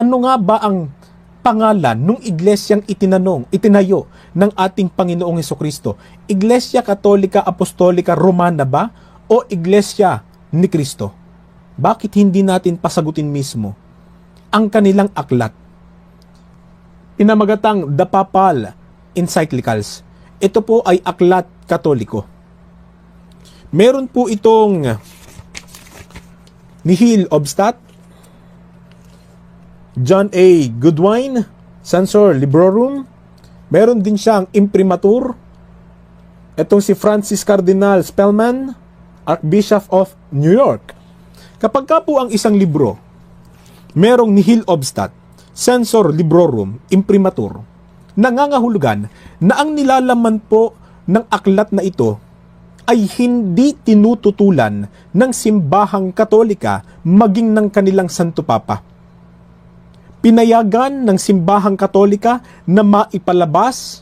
Ano nga ba ang pangalan nung iglesyang itinayo ng ating Panginoong Hesukristo? Iglesia Katolika Apostolika Romana ba o Iglesia ni Kristo? Bakit hindi natin pasagutin mismo ang kanilang aklat? Pinamagatang The Papal Encyclicals. Ito po ay aklat Katoliko. Meron po itong Nihil Obstat, John A. Goodwin, Censor Librorum. Meron din siyang Imprimatur. Itong si Francis Cardinal Spellman, Archbishop of New York. Kapag ka po ang isang libro, merong Nihil Obstat, Censor Librorum, Imprimatur, nangangahulugan na ang nilalaman po ng aklat na ito ay hindi tinututulan ng simbahang Katolika maging ng kanilang Santo Papa. Pinayagan ng simbahang Katolika na maipalabas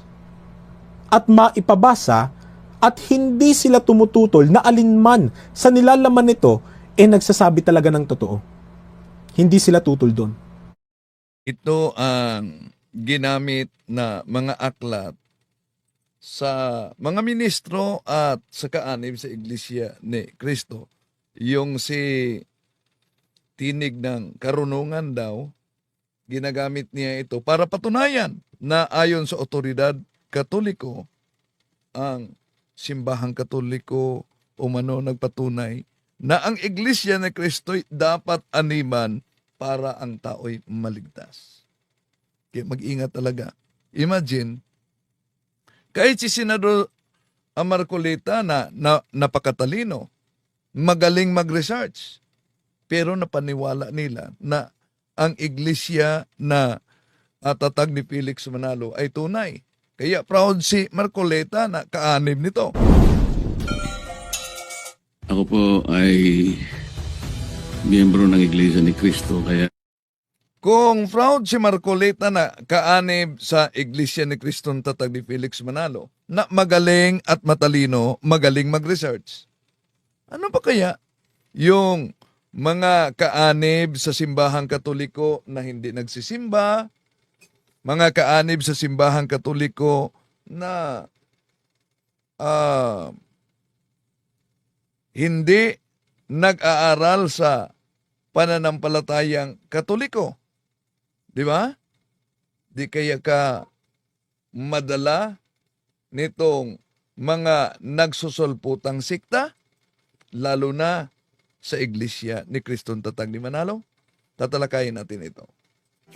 at maipabasa at hindi sila tumututol na alinman sa nilalaman nito nagsasabi talaga ng totoo. Hindi sila tutol doon. Ito ang ginamit na mga aklat sa mga ministro at sa kaanib sa Iglesia ni Kristo. Yung si tinig ng karunungan daw, ginagamit niya ito para patunayan na ayon sa otoridad Katoliko, ang simbahang Katoliko umano nagpatunay na ang Iglesia ni Kristo dapat animan para ang tao'y maligtas. Kaya mag-ingat talaga. Imagine, kahit si Senador Marcolita na napakatalino, magaling mag-research, pero napaniwala nila na ang iglesia na tatag ni Felix Manalo ay tunay. Kaya proud si Marcolita na kaanib nito. Ako po ay miyembro ng Iglesia ni Cristo, kaya Kung proud si Marcolita na kaanib sa Iglesia ni Cristo tatag ni Felix Manalo, na magaling at matalino, magaling mag-research, ano ba kaya yung mga kaanib sa simbahang Katoliko na hindi nagsisimba, mga kaanib sa simbahang Katoliko na hindi nag-aaral sa pananampalatayang Katoliko? Di ba? Di kaya ka madala nitong mga nagsusulputang sikta, lalo na sa Iglesia ni Kristong Tatag ni Manalo? Tatalakayin natin ito.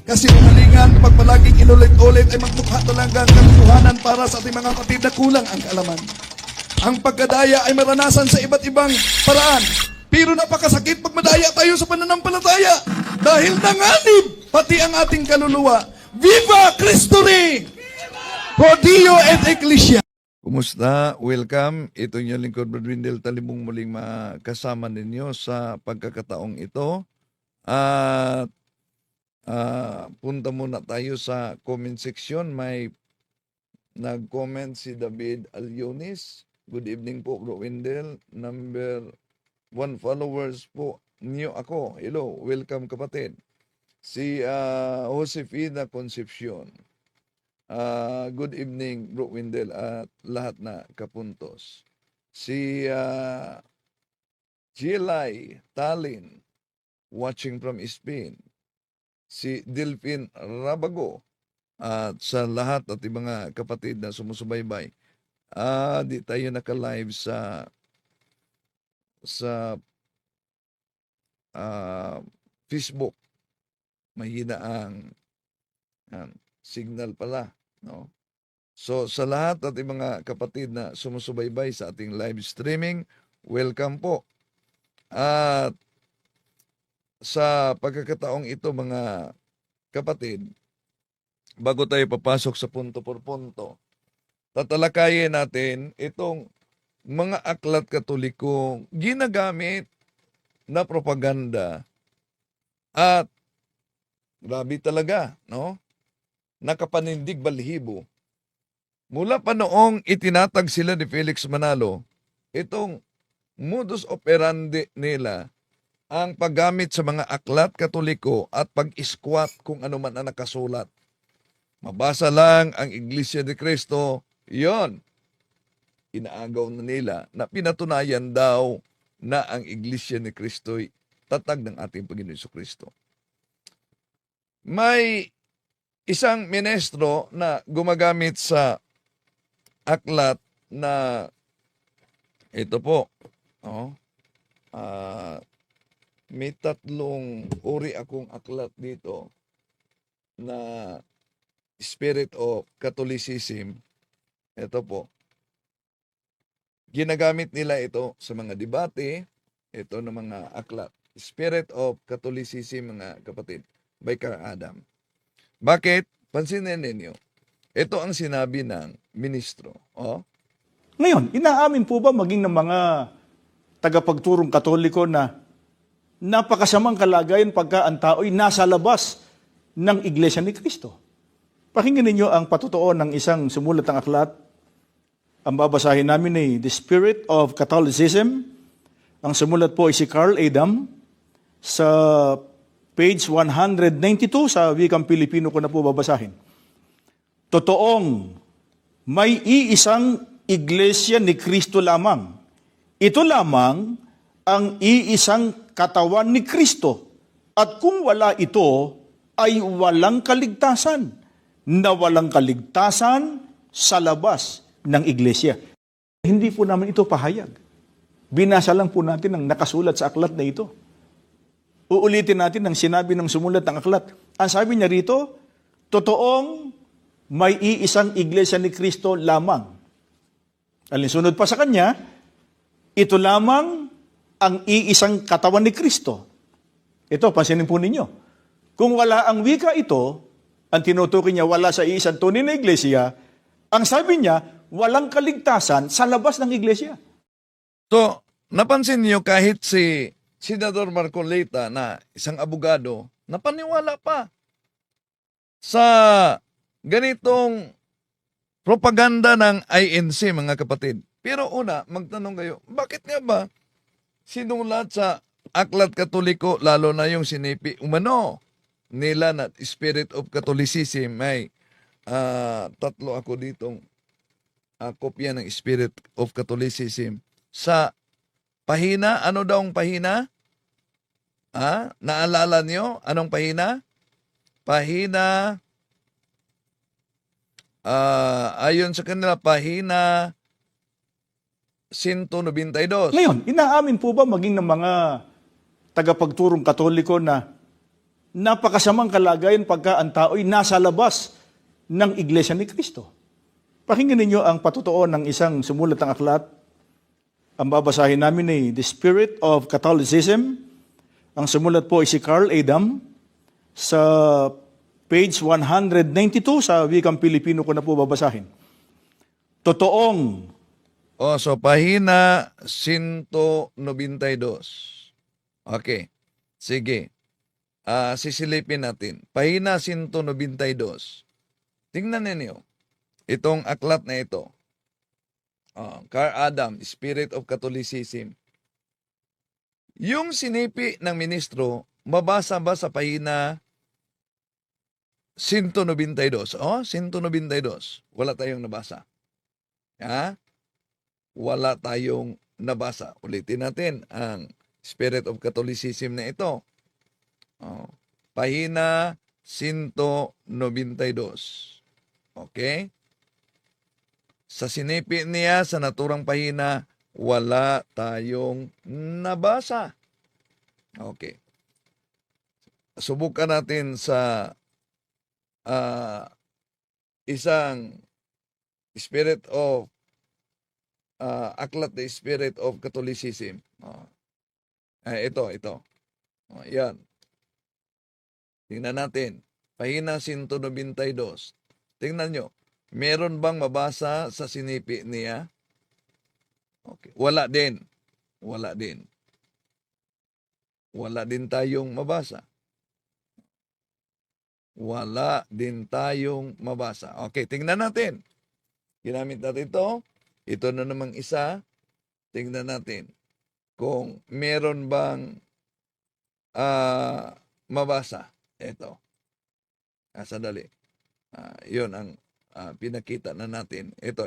Kasi umalingan, pag palaging inulit-ulit ay magmukha talaga ang katotohanan para sa ating mga kapatid na kulang ang kaalaman. Ang pagkadaya ay maranasan sa iba't ibang paraan. Pero napakasakit pag madaya tayo sa pananampalataya. Dahil nanganib pati ang ating kaluluwa. Viva Cristo Rey! Pro Dio et Ecclesia! Kumusta? Welcome. Ito yung lingkod, Brad Windel. Talimong muling makasama ninyo sa pagkakataong ito. At punta muna tayo sa comment section. May nag-comment si David Alionis. Good evening po, Bro Windel. Number 1 followers po. New ako. Hello. Welcome, kapatid. Si Josefina Concepcion. Good evening, Bro Windel at lahat na kapuntos. Si Gilay Talin, watching from Spain. Si Delphine Rabago at sa lahat at mga kapatid na sumusubaybay. Di tayo naka-live sa Facebook. Mahina ang signal pala, no? So sa lahat at mga kapatid na sumusubaybay sa ating live streaming, welcome po. At sa pagkakataong ito, mga kapatid, bago tayo papasok sa punto por punto, tatalakayin natin itong mga aklat Katoliko ginagamit na propaganda at grabe talaga, no? Nakapanindig balhibo. Mula pa noong itinatag sila ni Felix Manalo, itong modus operandi nila ang paggamit sa mga aklat katoliko at pag-iskwat kung ano man ang nakasulat. Mabasa lang ang Iglesia ni Cristo, yon. Inaagaw na nila na pinatunayan daw na ang Iglesia ni Cristo'y tatag ng ating Panginoon Kristo. May isang ministro na gumagamit sa aklat na ito po. Oh, may 3 uri akong aklat dito na Spirit of Catholicism. Ito po. Ginagamit nila ito sa mga debate, ito ng mga aklat. Spirit of Catholicism, mga kapatid, by Carl Adam. Bakit? Pansinin ninyo. Ito ang sinabi ng ministro. Oh, Ngayon, inaamin po ba maging ng mga tagapagturong Katoliko na napakasamang kalagayan pagka ang tao'y nasa labas ng Iglesia ni Cristo? Pakinggan ninyo ang patutuo ng isang sumulat ng aklat. Ang babasahin namin ay The Spirit of Catholicism. Ang sumulat po ay si Carl Adam. Sa page 192 sa wikang Pilipino ko na po babasahin. Totoong may iisang Iglesia ni Cristo lamang. Ito lamang ang iisang katawan ni Cristo. At kung wala ito, ay walang kaligtasan. Na walang kaligtasan sa labas ng Iglesia. Hindi po namin ito pahayag. Binasa lang po natin ang nakasulat sa aklat na ito. Uulitin natin ang sinabi ng sumulat ng aklat. Ang sabi niya rito, totoong may iisang Iglesia ni Cristo lamang. Alinsunod pa sa kanya, ito lamang ang iisang katawan ni Cristo. Ito, pansinin po ninyo. Kung wala ang wika ito, ang tinutukoy niya wala sa iisang tunay na iglesia, ang sabi niya, walang kaligtasan sa labas ng iglesia. so, napansin niyo kahit si Senador Marcolita na isang abogado, napaniwala pa sa ganitong propaganda ng INC, mga kapatid. Pero una, magtanong kayo, bakit nga ba sinulat sa aklat katoliko, lalo na yung sinipi umano nila na Spirit of Catholicism, may 3 ako ditong kopya ng Spirit of Catholicism. Sa pahina, ano daw ang pahina? Naalala niyo? Anong pahina? Pahina, ayon sa kanila, pahina 192. Ngayon, inaamin po ba maging ng mga tagapagturong Katoliko na napakasamang kalagayan pagka ang tao'y nasa labas ng Iglesia ni Cristo? Pakinggan ninyo ang patutuo ng isang sumulat ng aklat. Ang babasahin namin ay The Spirit of Catholicism. Ang sumulat po ay si Carl Adam. Sa page 192 sa wikang Pilipino ko na po babasahin. Totoong So pahina 192. Okay. Sige. Sisilipin natin. Pahina 192. Tingnan ninyo. Itong aklat na ito. Carl Adam, Spirit of Catholicism. Yung sinipi ng ministro, mabasa ba sa pahina 192? 192. Wala tayong nabasa. Wala tayong nabasa. Ulitin natin ang Spirit of Catholicism na ito. Pahina 192. Okay? Sa sinipi niya, sa naturang pahina, wala tayong nabasa. Okay. Subukan natin sa isang Spirit of aklat na Spirit of Catholicism. Ito. Yan. Tingnan natin. Pahina 192. Tingnan nyo. Meron bang mabasa sa sinipi niya? Okay. Wala din. Wala din tayong mabasa. Wala din tayong mabasa. Okay, tingnan natin. Ginamit natin ito. Ito na namang isa. Tingnan natin kung meron bang mabasa. Ito. Sandali. Yun ang pinakita na natin. Ito.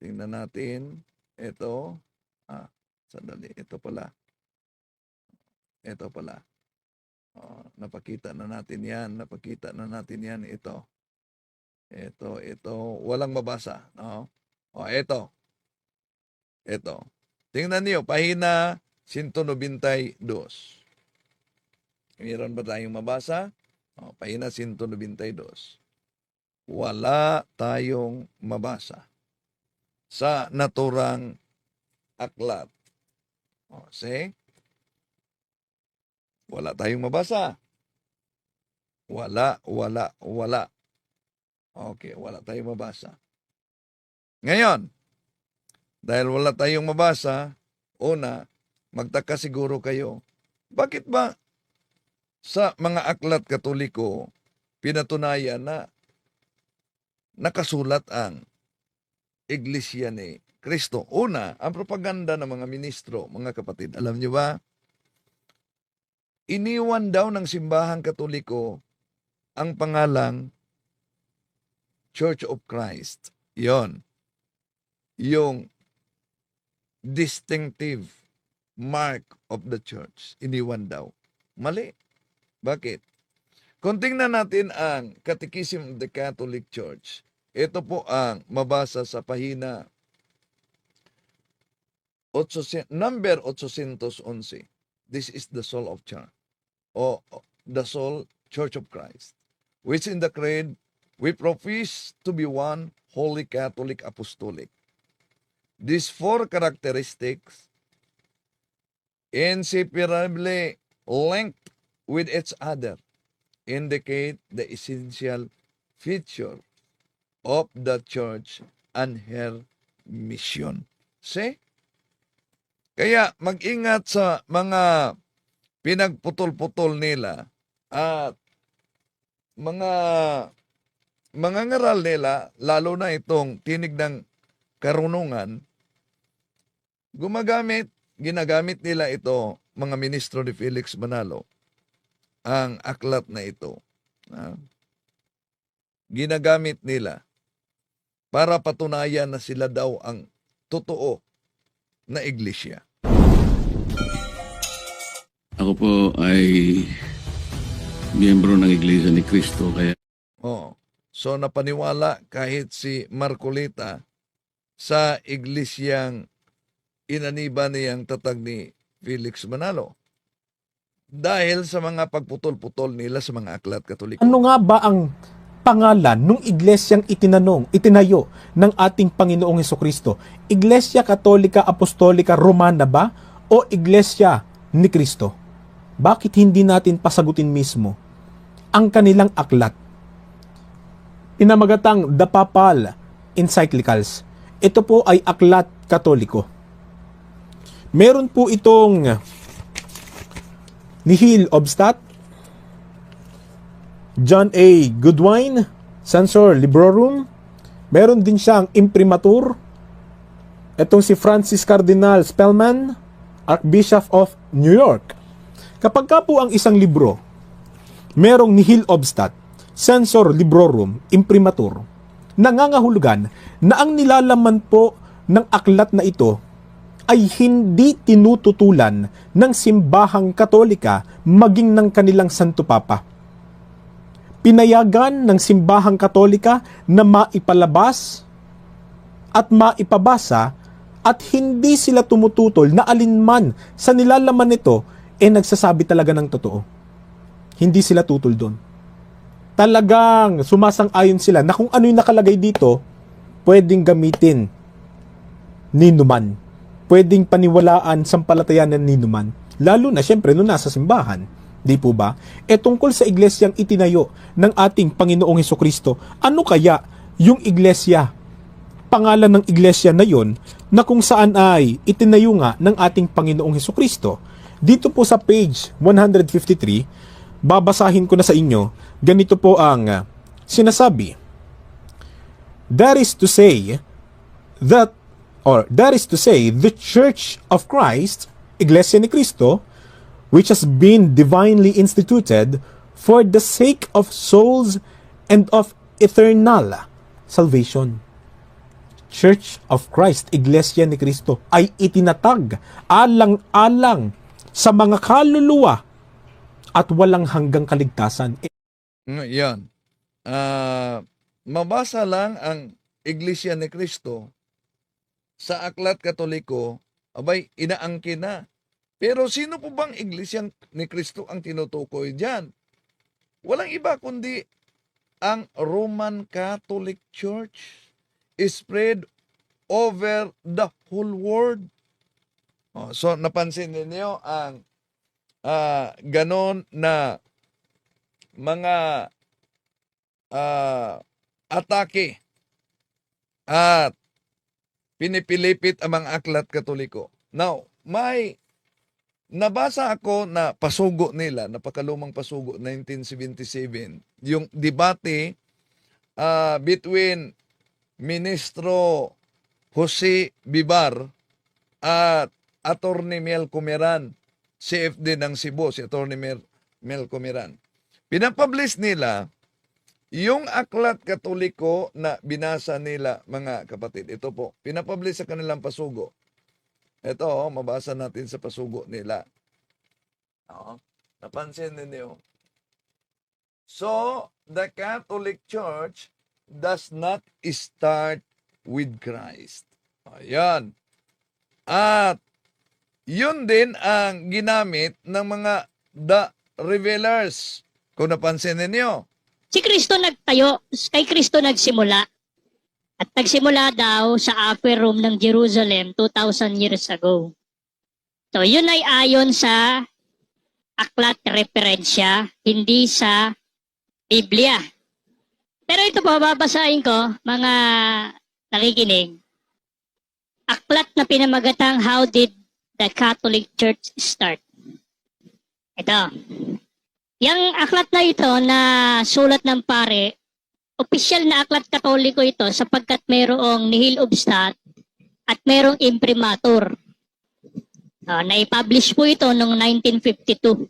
Tingnan natin. Ito. Sandali. Ito pala. Napakita na natin yan. Ito. Walang mabasa. No? Ito. Tingnan niyo. Pahina 192. Meron ba tayong mabasa? Pahina 192. Wala tayong mabasa sa naturang aklat. See? Wala tayong mabasa. Wala. Okay, wala tayong mabasa. Ngayon, dahil wala tayong mabasa, una, magtaka siguro kayo, bakit ba sa mga aklat Katoliko pinatunayan na nakasulat ang Iglesia ni Kristo? Una, ang propaganda ng mga ministro, mga kapatid. Alam niyo ba? Iniwan daw ng simbahang Katoliko ang pangalang Church of Christ. Yon. Yung distinctive mark of the church. Iniwan daw. Mali. Bakit? Kung tingnan natin ang Catechism of the Catholic Church, ito po ang mabasa sa pahina number 811. This is the soul of church, o the soul Church of Christ, which in the creed we profess to be one holy Catholic apostolic. These four characteristics inseparably linked with each other indicate the essential feature of the church and her mission. See? Kaya mag-ingat sa mga pinagputol-putol nila at mga ngaral nila, lalo na itong tinig ng karunungan, ginagamit nila ito, mga ministro ni Felix Manalo, ang aklat na ito. Ginagamit nila para patunayan na sila daw ang totoo na iglesia. Ako po ay miyembro ng Iglesia ni Cristo, kaya So napaniwala kahit si Marcolita sa iglesyang inaniba niyang tatag ni Felix Manalo dahil sa mga pagputol-putol nila sa mga aklat Katoliko. Ano nga ba ang pangalan nung iglesyang itinayo ng ating Panginoong Hesukristo? Iglesia Katolika Apostolika Romana ba o Iglesia ni Kristo? Bakit hindi natin pasagutin mismo ang kanilang aklat? Pinamagatang The Papal Encyclicals. Ito po ay aklat Katoliko. Meron po itong Nihil Obstat, John A. Goodwin, Censor Librorum. Meron din siyang imprimatur. Itong si Francis Cardinal Spellman, Archbishop of New York. Kapag ka po ang isang libro, merong Nihil Obstat, Censor Librorum, imprimatur, nangangahulugan na ang nilalaman po ng aklat na ito ay hindi tinututulan ng simbahang Katolika maging ng kanilang Santo Papa. Pinayagan ng simbahang Katolika na maipalabas at maipabasa at hindi sila tumututol na alinman sa nilalaman nito nagsasabi talaga ng totoo. Hindi sila tutol doon. Talagang sumasang-ayon sila na kung ano yung nakalagay dito, pwedeng gamitin ni numan. Pwedeng paniwalaan sampalatayanan ni numan. Lalo na syempre nung nasa simbahan. Di po ba? Tungkol sa iglesyang itinayo ng ating Panginoong Hesukristo, ano kaya yung iglesia? Pangalan ng iglesia na yon na kung saan ay itinayo nga ng ating Panginoong Hesukristo. Dito po sa page 153, babasahin ko na sa inyo, ganito po ang sinasabi. That is to say, the Church of Christ Iglesia ni Cristo, which has been divinely instituted for the sake of souls and of eternal salvation. Church of Christ, Iglesia ni Cristo, ay itinatag alang-alang sa mga kaluluwa at walang hanggang kaligtasan. Yan. Mabasa lang ang Iglesia ni Cristo sa Aklat Katoliko, abay, inaangkin na. Pero sino po bang Iglesia ni Cristo ang tinutukoy dyan? Walang iba kundi ang Roman Catholic Church, spread over the whole world. So napansin ninyo ang ganon na mga atake at pinipilipit ang mga aklat Katoliko. Now, may nabasa ako na pasugo nila, napakalumang pasugo, 1977, yung debate between Ministro Jose Bibar at Attorney Mel Comeran, CFD ng Cebu, si Attorney Mel Comeran. Pinapublish nila yung aklat Katoliko na binasa nila, mga kapatid. Ito po, pinapublish sa kanilang pasugo. Ito, mabasa natin sa pasugo nila. Napansin ninyo. So, the Catholic Church does not start with Christ. Ayan. At yun din ang ginamit ng mga The Revelers. Kung napansin ninyo. Si Kristo nagtayo, kay Kristo nagsimula. At nagsimula daw sa upper room ng Jerusalem 2,000 years ago. So yun ay ayon sa aklat referensya, hindi sa Biblia. Pero ito po, babasahin ko, mga nakikinig. Aklat na pinamagatang How Did the Catholic Church Start? Ito. Yang aklat na ito na sulat ng pare, opisyal na aklat Katoliko ito sapagkat mayroong nihil obstat at mayroong imprimatur. Na-publish po ito noong 1952.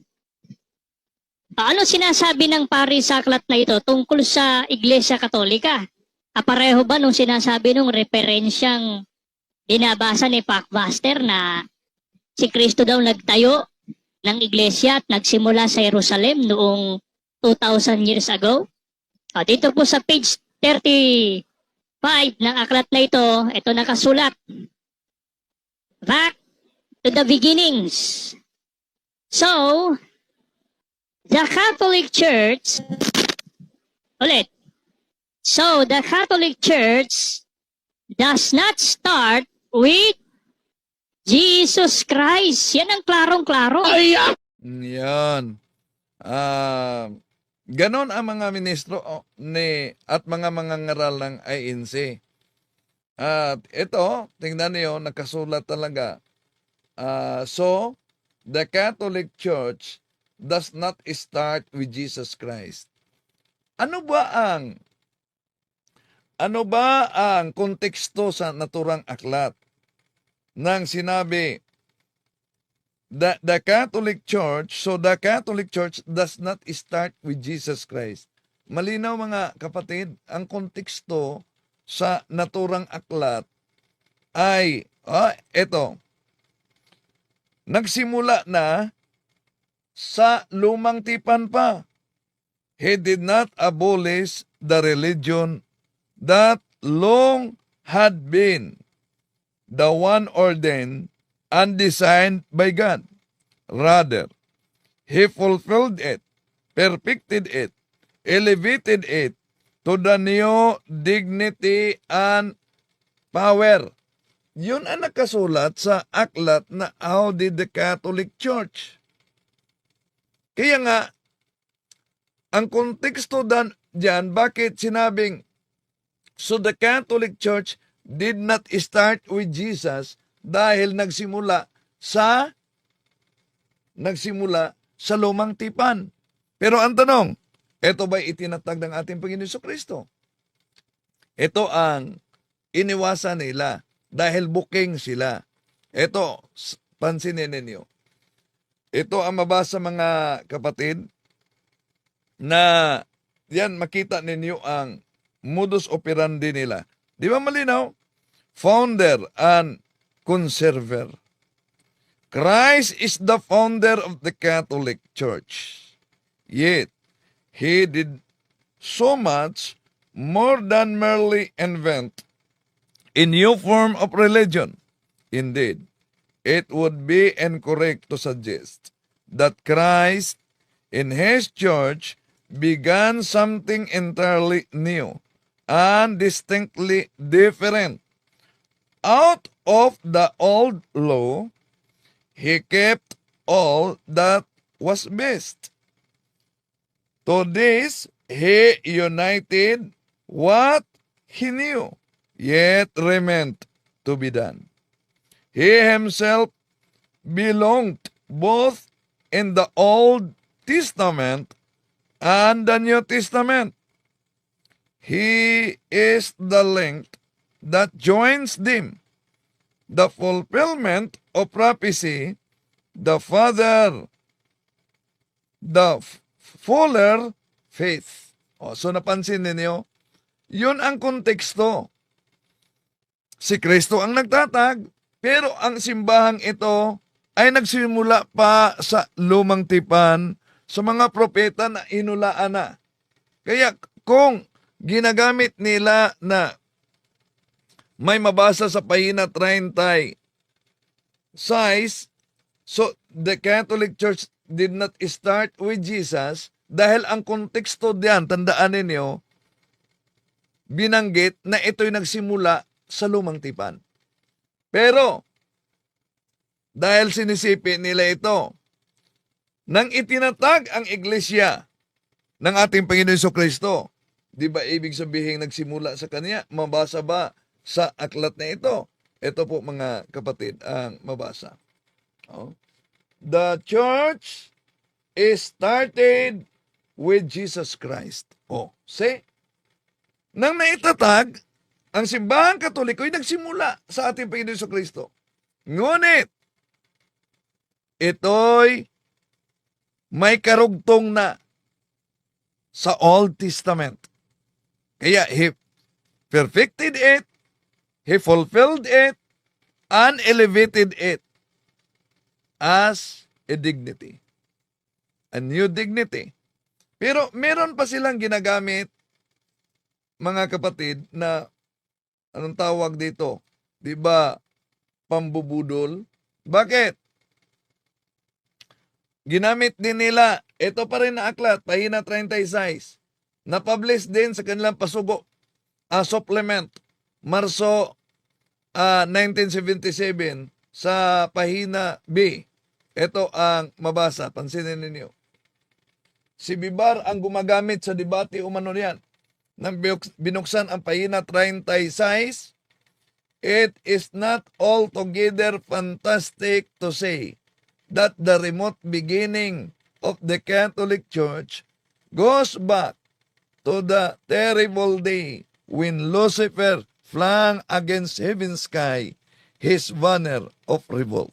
Ano sinasabi ng pari sa aklat na ito tungkol sa Iglesia Katolika? Kapareho ba nung sinasabi nung referensyang binabasa ni Packbuster na si Kristo daw nagtayo ng Iglesia at nagsimula sa Jerusalem noong 2,000 years ago? Dito po sa page 35 ng aklat na ito nakasulat. Back to the beginnings. So, the Catholic Church, ulit. So, the Catholic Church does not start with Jesus Christ. Yan ang klarong-klaro. Yan. Ganon ang mga ministro at mga ngaral ng INC. At ito, tingnan niyo, nakasulat talaga. So, the Catholic Church does not start with Jesus Christ. Ano ba ang konteksto sa naturang aklat nang sinabi the Catholic Church, so the Catholic Church does not start with Jesus Christ? Malinaw mga kapatid, ang konteksto sa naturang aklat ay ito. Nagsimula na sa lumang tipan pa. He did not abolish the religion that long had been the one ordained and designed by God. Rather, He fulfilled it, perfected it, elevated it to the new dignity and power. Yun ang nakasulat sa aklat na How Did the Catholic Church? Kaya nga, ang konteksto dyan, bakit sinabing, so the Catholic Church did not start with Jesus dahil nagsimula sa lumang tipan. Pero ang tanong, ito ba'y itinatag ng ating Panginoon Jesucristo? Ito ang iniwasan nila dahil booking sila. Ito, pansinin ninyo. Ito ang mabasa mga kapatid na yan makita ninyo ang modus operandi nila. Di ba malinaw? Founder and conserver. Christ is the founder of the Catholic Church. Yet, he did so much more than merely invent a new form of religion. Indeed, it would be incorrect to suggest that Christ in his church began something entirely new and distinctly different. Out of the old law, he kept all that was best. To this, he united what he knew, yet remained to be done. He himself belonged both in the Old Testament and the New Testament. He is the link that joins them, the fulfillment of prophecy, the Father, the fuller faith. So napansin ninyo, yun ang konteksto. Si Kristo ang nagtatag, pero ang simbahang ito ay nagsimula pa sa lumang tipan sa mga propeta na inulaan na. Kaya kung ginagamit nila na may mabasa sa pahina 36, so the Catholic Church did not start with Jesus dahil ang konteksto diyan, tandaan ninyo, binanggit na ito'y nagsimula sa lumang tipan. Pero, dahil sinisipi nila ito, nang itinatag ang iglesia ng ating Panginoon Jesucristo, di ba ibig sabihin nagsimula sa Kanya? Mabasa ba sa aklat na ito? Ito po mga kapatid ang mabasa. The church is started with Jesus Christ. See? Nang naitatag, ang simbahang Katoliko ay nagsimula sa ating Panginoon Jesucristo. Ngunit, ito'y may karugtong na sa Old Testament. Kaya, He perfected it, He fulfilled it, and elevated it as a dignity. A new dignity. Pero meron pa silang ginagamit, mga kapatid, na anong tawag dito? Di ba pambubudol? Bakit? Ginamit din nila, ito pa rin na aklat, pahina 36, na-publish din sa kanilang pasugo, supplement, Marso 1977, sa pahina B. Ito ang mabasa, pansinin ninyo. Si Bibar ang gumagamit sa debate umano yan. Nang binuksan ang pahina 36, it is not altogether fantastic to say that the remote beginning of the Catholic Church goes back to the terrible day when Lucifer flung against heaven's sky his banner of revolt.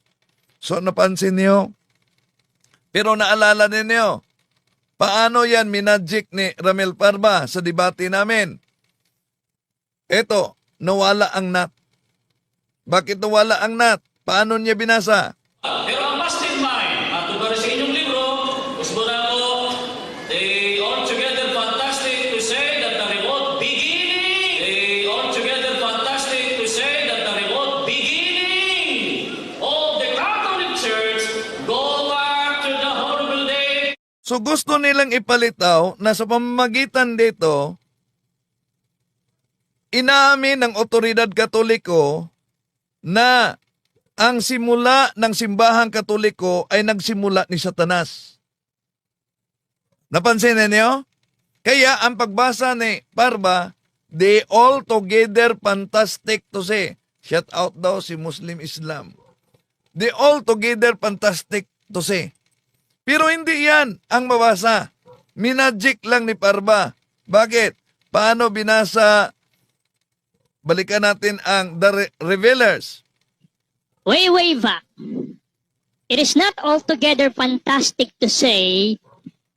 So napansin niyo? Pero naalala ninyo, paano yan minagic ni Ramel Parba sa debate namin? Ito, nawala ang nut. Bakit nawala ang nut? Paano niya binasa? Pero ang mastermind, at tugari sa inyong libro, gusto na ko, they altogether fantastic to say that the remote beginning, they altogether fantastic to say that the remote beginning of the Catholic Church go back to the horrible day. So gusto nilang ipalitaw na sa pamamagitan dito, inamin ng otoridad Katoliko na ang simula ng simbahang Katoliko ay nagsimula ni Satanas. Napansin ninyo? Kaya ang pagbasa ni Parba, they all together fantastic to say. Shout out daw si Muslim Islam. They all together fantastic to say. Pero hindi yan ang mabasa. Minagic lang ni Parba. Bakit? Paano binasa? Balikan natin ang The Revealers. Way back. it is not altogether fantastic to say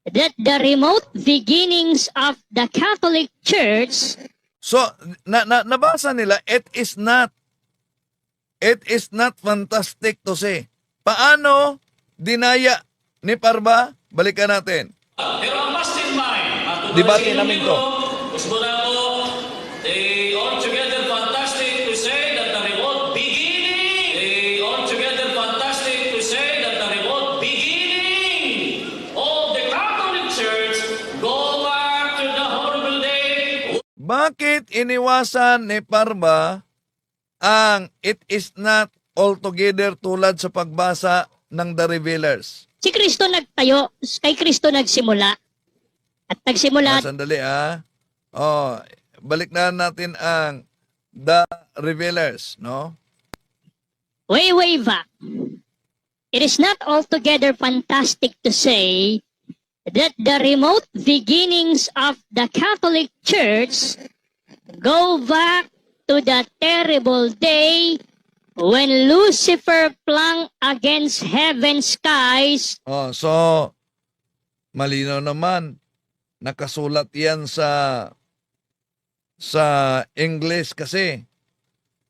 that the remote beginnings of the Catholic Church So, nabasa nila, it is not fantastic to say. Paano dinaya ni Parba? Balikan natin. Pero ang mastermind, at Debate namin to. gusto na ko, they altogether fantastic to say that the remote beginning, they altogether fantastic to say that the remote beginning of the Catholic Church go back to the horrible day. Bakit iniwasan ni Parba ang it is not altogether tulad sa pagbasa ng The Revealers? si Kristo nagtayo, kay Kristo nagsimula. At nagsimula Sandali Oh, balik na natin ang The Revealers, no? way back. It is not altogether fantastic to say that the remote beginnings of the Catholic Church go back to the terrible day when Lucifer flung against heaven's skies Oh, so malinaw naman nakasulat 'yan sa English kasi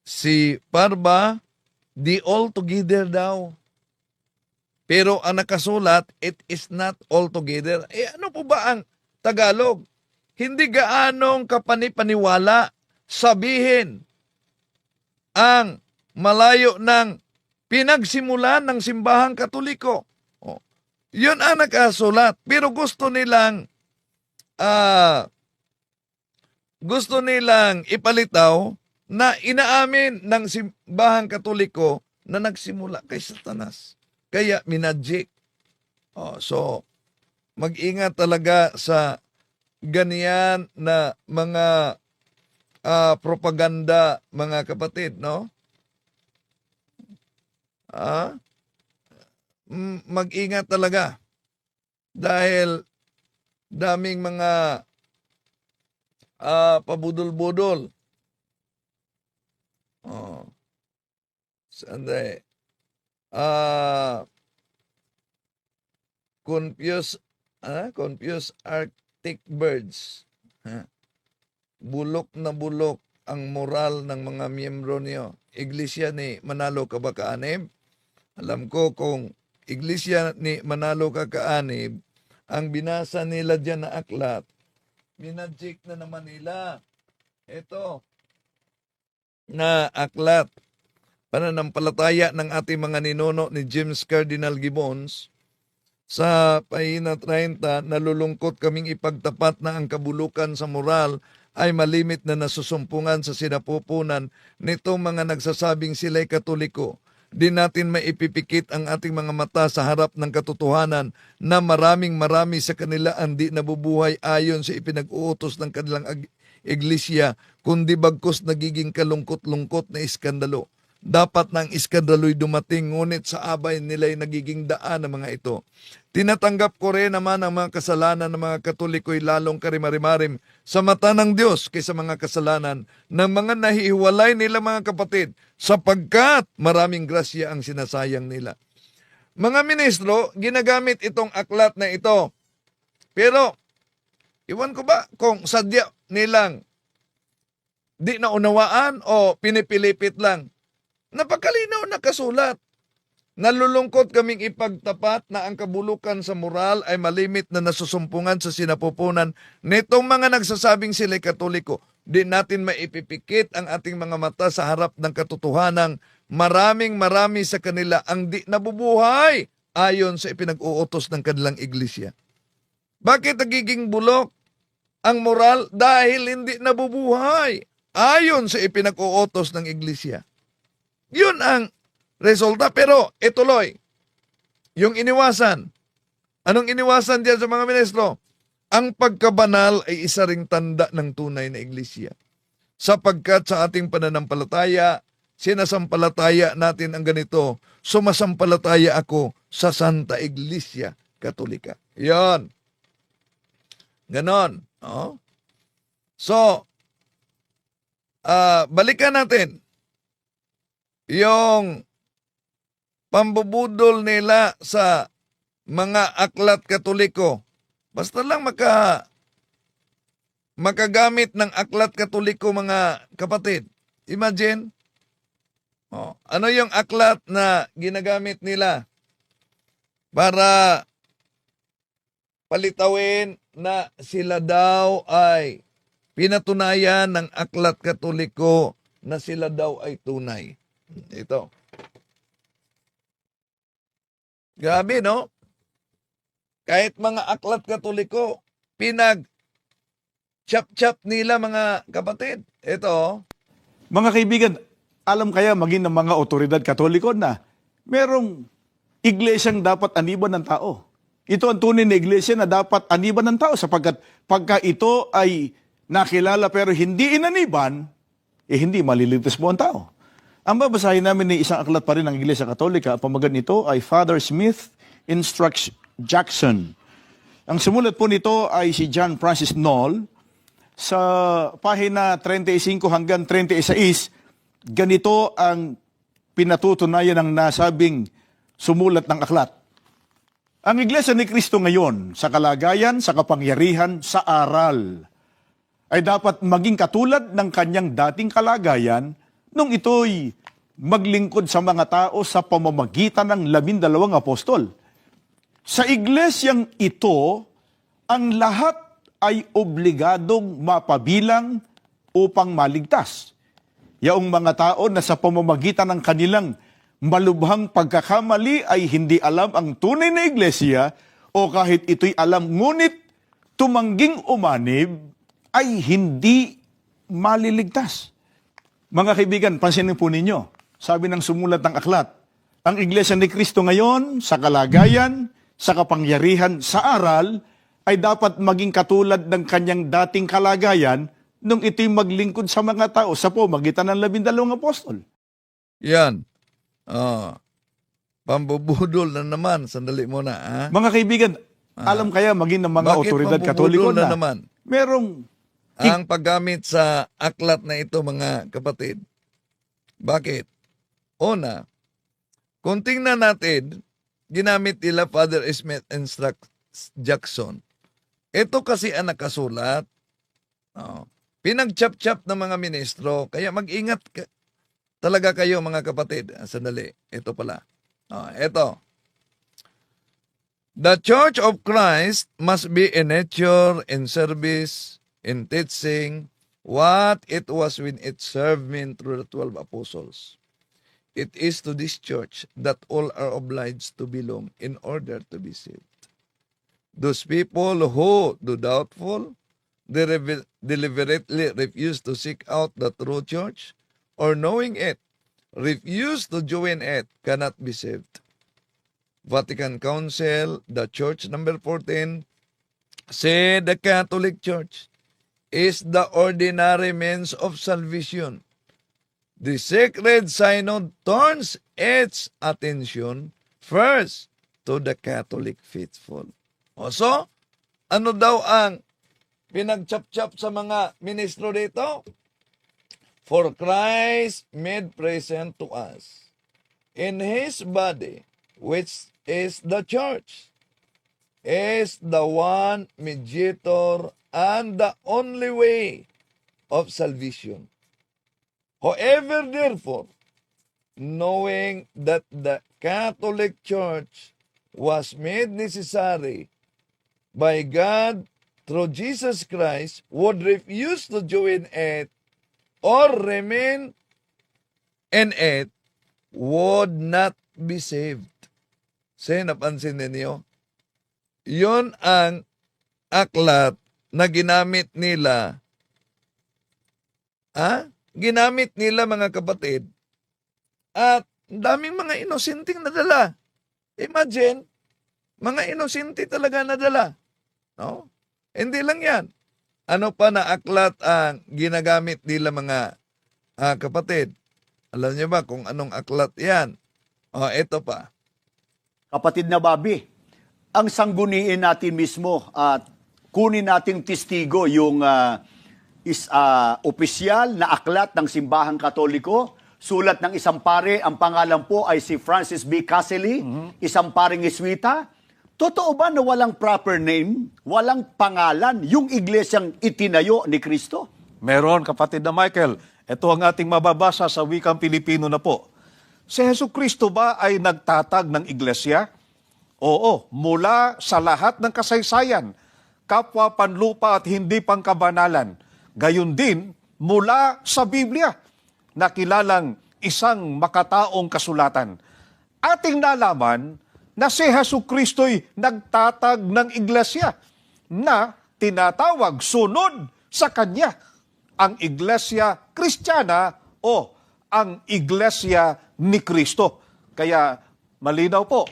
si Parba di all together daw. Pero ang nakasulat, it is not all together. Ano po ba ang Tagalog? Hindi gaanong kapanipaniwala sabihin ang malayo ng pinagsimulan ng simbahang Katoliko. Oh, yun ang nakasulat. Pero gusto nilang ipalitaw na inaamin ng simbahang Katoliko na nagsimula kay Satanas. Kaya minadjik. Oh, so, mag-ingat talaga sa ganyan na mga propaganda, mga kapatid, no? Mag-ingat talaga. Dahil daming mga pabudol-budol. Oh. Sandali. Confused Arctic birds. Bulok na bulok ang moral ng mga miyembro niyo. Iglesia ni Manalo ka ba kaanib? Alam ko kung Iglesia ni Manalo ka kaanib, ang binasa nila dyan na aklat, minadjik na naman nila. Ito, na aklat, pananampalataya ng ating mga ninuno ni James Cardinal Gibbons, sa pahina 30, nalulungkot kaming ipagtapat na ang kabulukan sa moral ay malimit na nasusumpungan sa sinapupunan nitong mga nagsasabing sila'y Katoliko. Di natin maipipikit ang ating mga mata sa harap ng katotohanan na marami sa kanila ang di nabubuhay ayon sa ipinag-uutos ng kanilang iglesia, kundi bagkus nagiging kalungkot-lungkot na iskandalo. Dapat nang iskandalo'y dumating, ngunit sa abay nila'y nagiging daan ng mga ito. Tinatanggap ko rin naman ang mga kasalanan ng mga Katoliko'y lalong karimarimarim sa mata ng Diyos kaysa mga kasalanan ng mga nahihiwalay nila mga kapatid, sapagkat maraming grasya ang sinasayang nila. Mga ministro, ginagamit itong aklat na ito. Pero, iwan ko ba kung sadya nilang di naunawaan o pinipilipit lang. Napakalinaw na kasulat. Nalulungkot kaming ipagtapat na ang kabulukan sa moral ay malimit na nasusumpungan sa sinapupunan nitong mga nagsasabing sila'y Katoliko. Di natin maipipikit ang ating mga mata sa harap ng katotohanan. Marami sa kanila ang di nabubuhay ayon sa ipinag-uutos ng kanilang iglesia. Bakit nagiging bulok ang moral? Dahil hindi nabubuhay ayon sa ipinag-uutos ng iglesia. Yun ang resulta. Pero ituloy, yung iniwasan. Anong iniwasan diyan sa mga ministro? Ang pagkabanal ay isa ring tanda ng tunay na iglesia. Sapagkat sa ating pananampalataya, sinasampalataya natin ang ganito, sumasampalataya ako sa Santa Iglesia Katolika. Yan. Ganon. Oh. So, balikan natin yung pambubudol nila sa mga aklat Katoliko. Basta lang makagamit ng aklat Katoliko, mga kapatid. Imagine, ano yung aklat na ginagamit nila para palitawin na sila daw ay pinatunayan ng aklat Katoliko na sila daw ay tunay. Ito. Grabe, no? Kahit mga aklat Katoliko, chap-chap nila, mga kapatid. Ito. Mga kaibigan, alam kaya maging ng mga otoridad Katoliko na merong iglesyang dapat aniban ng tao. Ito ang tunay na iglesia na dapat aniban ng tao sapagkat pagka ito ay nakilala pero hindi inaniban, hindi maliligtas mo ang tao. Ang babasahin namin ni isang aklat pa rin ng Iglesia Katolika, ang pamagat nito ay Father Smith Instructs Jackson. Ang sumulat po nito ay si John Francis Knoll. Sa pahina 35 hanggang 36, ganito ang pinatutunayan ng nasabing sumulat ng aklat. Ang Iglesia ni Cristo ngayon, sa kalagayan, sa kapangyarihan, sa aral, ay dapat maging katulad ng kanyang dating kalagayan nung ito'y maglingkod sa mga tao sa pamamagitan ng 12 apostol. Sa iglesyang ito, ang lahat ay obligadong mapabilang upang maligtas. Yaong mga tao na sa pamamagitan ng kanilang malubhang pagkakamali ay hindi alam ang tunay na iglesia o kahit ito'y alam ngunit tumangging umanib ay hindi maliligtas. Mga kaibigan, pansinin po ninyo, sabi ng sumulat ng aklat, ang Iglesia ni Cristo ngayon, sa kalagayan, sa kapangyarihan, sa aral, ay dapat maging katulad ng kanyang dating kalagayan nung ito'y maglingkod sa mga tao sa pamamagitan ng 12 apostol. Yan. Pambubudol na naman. Sandali muna, ha? Mga kaibigan, alam kaya maging ng mga Bakit otoridad pambubudol Katoliko na na naman? merong Ang paggamit sa aklat na ito, mga kapatid. Bakit? Una, kung tingnan natin, ginamit nila Father Smith Instructs Jackson. Ito kasi ang nakasulat. Pinag-chap-chap ng mga ministro. Kaya mag-ingat talaga kayo, mga kapatid. Sandali, ito pala. Ito. The Church of Christ must be in nature, in service, in teaching, what it was when it served men through the 12 apostles. It is to this church that all are obliged to belong in order to be saved. Those people who, though doubtful, deliberately refuse to seek out the true church, or knowing it, refuse to join it, cannot be saved. Vatican Council, the Church number 14, said the Catholic Church is the ordinary means of salvation. The Sacred Synod turns its attention first to the Catholic faithful. So, ano daw ang pinagchap-chap sa mga ministro dito? For Christ made present to us in His body, which is the church, is the one mediator and the only way of salvation. However, therefore, knowing that the Catholic Church was made necessary by God through Jesus Christ, would refuse to join it or remain in it, would not be saved. Napansin ninyo? Yun ang aklat na ginamit nila. Ginamit nila, mga kapatid. At daming mga inosenting nadala. Imagine, mga inosente talaga nadala. No? Hindi lang yan. Ano pa na aklat ang ginagamit nila, mga kapatid? Alam niyo ba kung anong aklat yan? Ito pa. Kapatid na Bobby, ang sangguniin natin mismo at kunin nating testigo yung opisyal na aklat ng Simbahang Katoliko sulat ng isang pare, ang pangalan po ay si Francis B. Caselli, isang paring Iswita. Totoo ba na walang proper name, walang pangalan, yung iglesyang itinayo ni Kristo? Meron, kapatid na Michael. Ito ang ating mababasa sa wikang Pilipino na po. Si Hesus Kristo ba ay nagtatag ng iglesia? Oo, mula sa lahat ng kasaysayan, kapwa panlupa at hindi pangkabanalan. Gayon din, mula sa Biblia, na kilalang isang makataong kasulatan. Ating nalaman na si Hesus Kristo'y nagtatag ng iglesia na tinatawag sunod sa Kanya, ang Iglesia Kristiyana o ang Iglesia ni Kristo. Kaya malinaw po,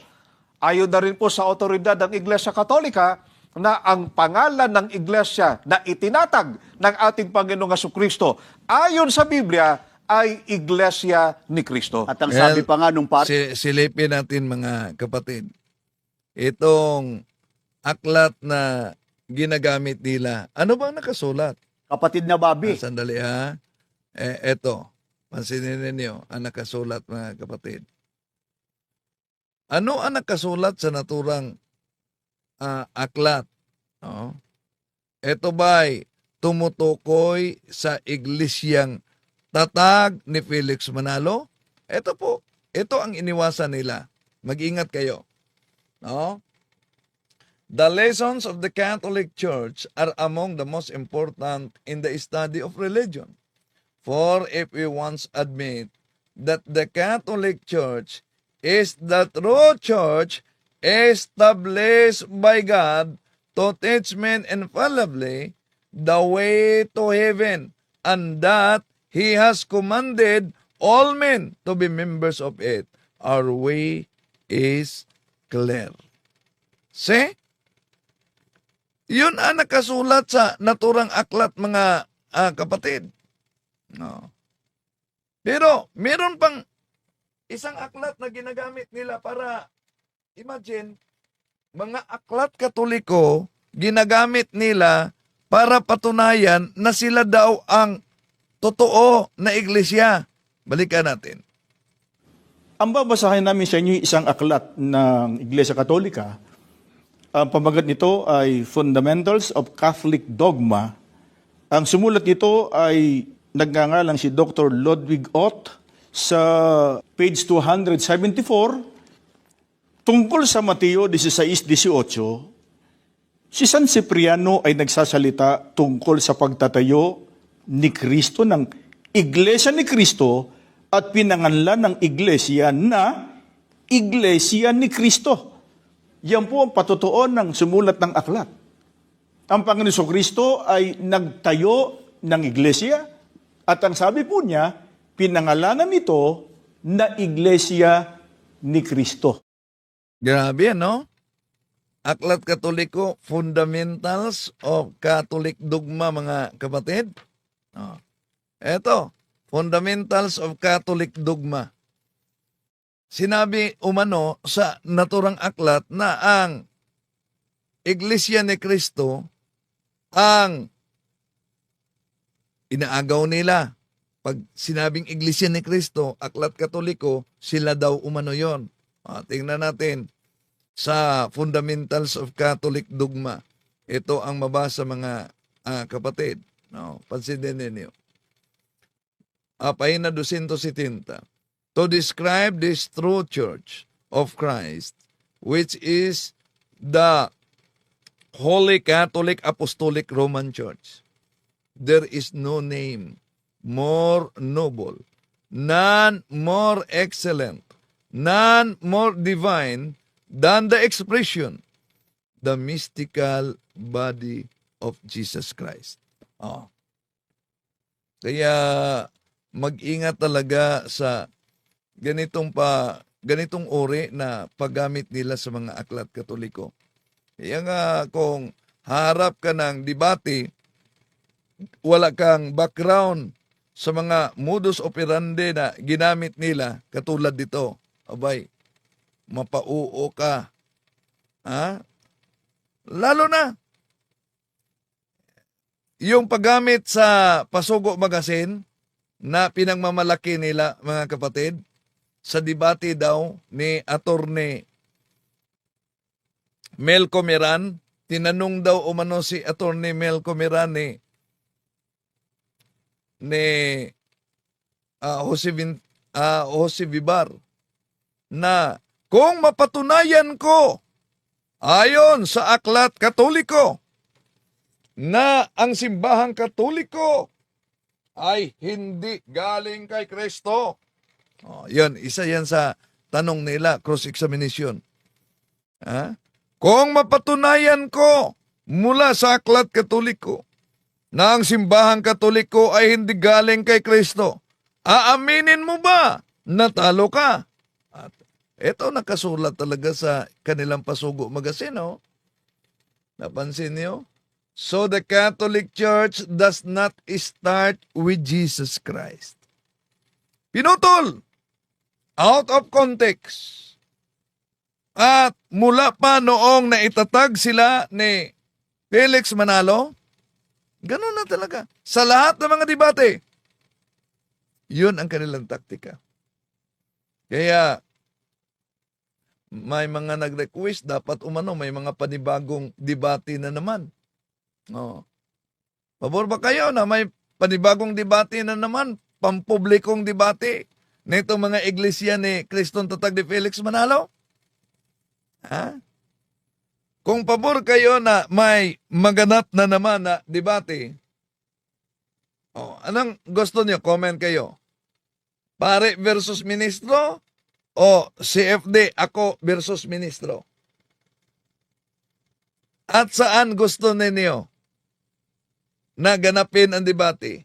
ayon na rin po sa otoridad ng Iglesia Katolika na ang pangalan ng Iglesia na itinatag ng ating Panginoong Jesucristo ayon sa Biblia ay Iglesia ni Kristo. At ang sabi pa nga nung pare, Silipin natin mga kapatid. Itong aklat na ginagamit nila, ano bang nakasulat? kapatid na Bobby, Sandali ha. Eto, pansinin ninyo ang nakasulat mga kapatid. Ano ang nakasulat sa naturang aklat? No? Ito ba'y tumutukoy sa iglesyang tatag ni Felix Manalo? Ito po, ito ang iniwasan nila. Mag-ingat kayo. No? The lessons of the Catholic Church are among the most important in the study of religion. For if we once admit that the Catholic Church is the true church established by God to teach men infallibly the way to heaven, and that He has commanded all men to be members of it, our way is clear. See? Yun ang nakasulat sa naturang aklat, mga kapatid. No. Pero meron pang isang aklat na ginagamit nila para, imagine, mga aklat Katoliko, ginagamit nila para patunayan na sila daw ang totoo na iglesia. Balikan natin. Ang babasahin namin sa inyo isang aklat ng Iglesia Katolika. Ang pamagat nito ay Fundamentals of Catholic Dogma. Ang sumulat nito ay nagngangalang si Dr. Ludwig Ott sa page 274 tungkol sa Mateo 16:18. Si San Cipriano ay nagsasalita tungkol sa pagtatayo ni Kristo ng Iglesia ni Kristo at pinanganlan ng Iglesia na Iglesia ni Kristo. Yan po ang patutuon ng sumulat ng aklat. Ang Panginoon Kristo ay nagtayo ng Iglesia at ang sabi po niya, pinangalanan nito na Iglesia ni Kristo. Grabe, no? Aklat Katoliko, Fundamentals of Catholic Dogma, mga kapatid. Oh. Eto, Fundamentals of Catholic Dogma. Sinabi umano sa naturang aklat na ang Iglesia ni Kristo ang inaagaw nila. Pag sinabing Iglesia ni Kristo, aklat Katoliko, sila daw umano yon. Tingnan natin sa Fundamentals of Catholic Dogma. Ito ang mabasa, mga kapatid. No, pansinin ninyo. Pahina 270. To describe this true church of Christ, which is the Holy Catholic Apostolic Roman Church, there is no name more noble, none more excellent, none more divine than the expression, the mystical body of Jesus Christ. Oh. Kaya mag-ingat talaga sa ganitong uri na paggamit nila sa mga aklat Katoliko. Kaya nga kung harap ka ng debate, wala kang background sa mga modus operandi na ginamit nila katulad dito, abay, mapauo ka. Ha? Lalo na yung paggamit sa Pasugo Magazine, na pinagmamalaki nila, mga kapatid, sa debate daw ni Attorney Mel Comeran. Tinanong daw umano si Attorney Mel Comeran ni Jose Vivar na kung mapatunayan ko ayon sa aklat Katoliko na ang simbahang Katoliko ay hindi galing kay Kristo. Yun, isa yan sa tanong nila, cross-examination. Kung mapatunayan ko mula sa aklat Katoliko na ang simbahang Katoliko ay hindi galing kay Kristo, aaminin mo ba na talo ka? At ito nakasulat talaga sa kanilang Pasugo Magazine, oh. Napansin niyo? So the Catholic Church does not start with Jesus Christ. Pinutol! Out of context. At mula pa noong naitatag sila ni Felix Manalo, ganun na talaga. Sa lahat ng mga debate, yun ang kanilang taktika. Kaya, may mga nag-request, dapat umano, may mga panibagong debate na naman. Pabor ba kayo na may panibagong debate na naman, pampublikong debate, nito mga iglesia ni Kristong Tatag ni Felix Manalo? Kung pabor kayo na may maganap na naman na debate, anong gusto niyo? Comment kayo. Pare versus ministro o CFD, ako versus ministro? At saan gusto ninyo na ganapin ang debate?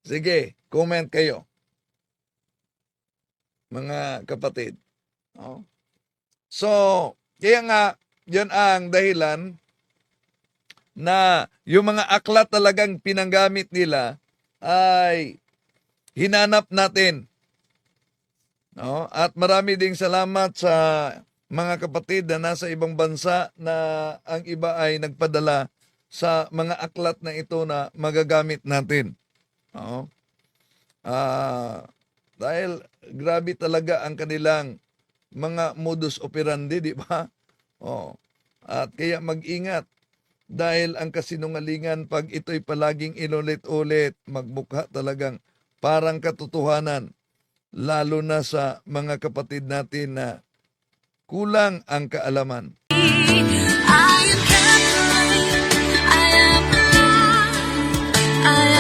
Sige, comment kayo, mga kapatid. So, kaya nga, yun ang dahilan na yung mga aklat talagang pinanggamit nila ay hinanap natin. At marami ding salamat sa mga kapatid na nasa ibang bansa na ang iba ay nagpadala sa mga aklat na ito na magagamit natin. Dahil grabe talaga ang kanilang mga modus operandi, di ba? At kaya mag-ingat dahil ang kasinungalingan pag ito'y palaging inulit-ulit, magmukha talagang parang katotohanan, lalo na sa mga kapatid natin na kulang ang kaalaman. I am